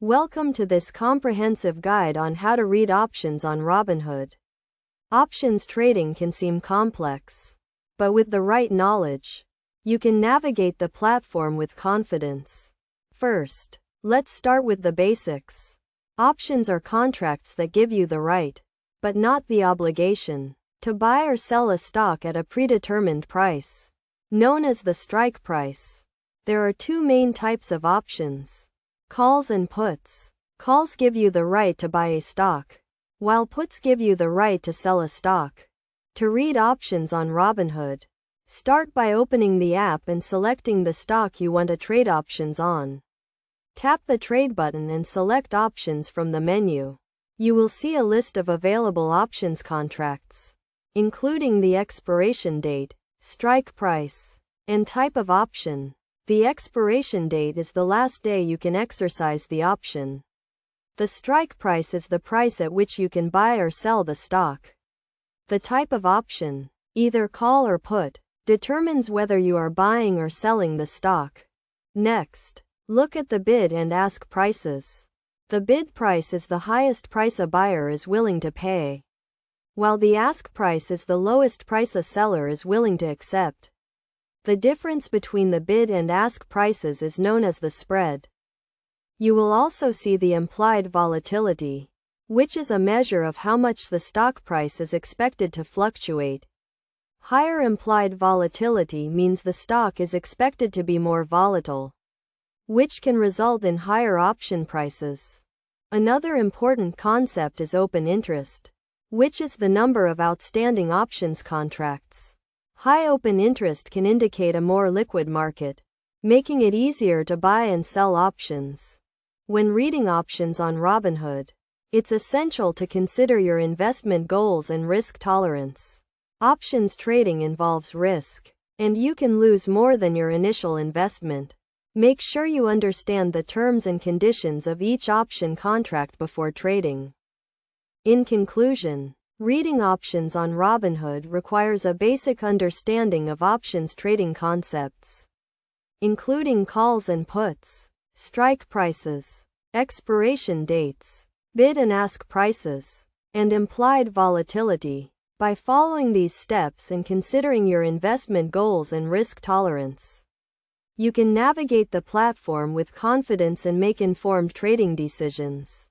Welcome to this comprehensive guide on how to read options on Robinhood. Options trading can seem complex, but with the right knowledge, you can navigate the platform with confidence. First, let's start with the basics. Options are contracts that give you the right, but not the obligation, to buy or sell a stock at a predetermined price, known as the strike price. There are two main types of options: calls and puts. Calls give you the right to buy a stock, while puts give you the right to sell a stock. To read options on Robinhood, start by opening the app and selecting the stock you want to trade options on. Tap the trade button and select options from the menu. You will see a list of available options contracts, including the expiration date, strike price, and type of option. The expiration date is the last day you can exercise the option. The strike price is the price at which you can buy or sell the stock. The type of option, either call or put, determines whether you are buying or selling the stock. Next, look at the bid and ask prices. The bid price is the highest price a buyer is willing to pay, while the ask price is the lowest price a seller is willing to accept. The difference between the bid and ask prices is known as the spread. You will also see the implied volatility, which is a measure of how much the stock price is expected to fluctuate. Higher implied volatility means the stock is expected to be more volatile, which can result in higher option prices. Another important concept is open interest, which is the number of outstanding options contracts. High open interest can indicate a more liquid market, making it easier to buy and sell options. When reading options on Robinhood, it's essential to consider your investment goals and risk tolerance. Options trading involves risk, and you can lose more than your initial investment. Make sure you understand the terms and conditions of each option contract before trading. In conclusion, reading options on Robinhood requires a basic understanding of options trading concepts, including calls and puts, strike prices, expiration dates, bid and ask prices, and implied volatility. By following these steps and considering your investment goals and risk tolerance, you can navigate the platform with confidence and make informed trading decisions.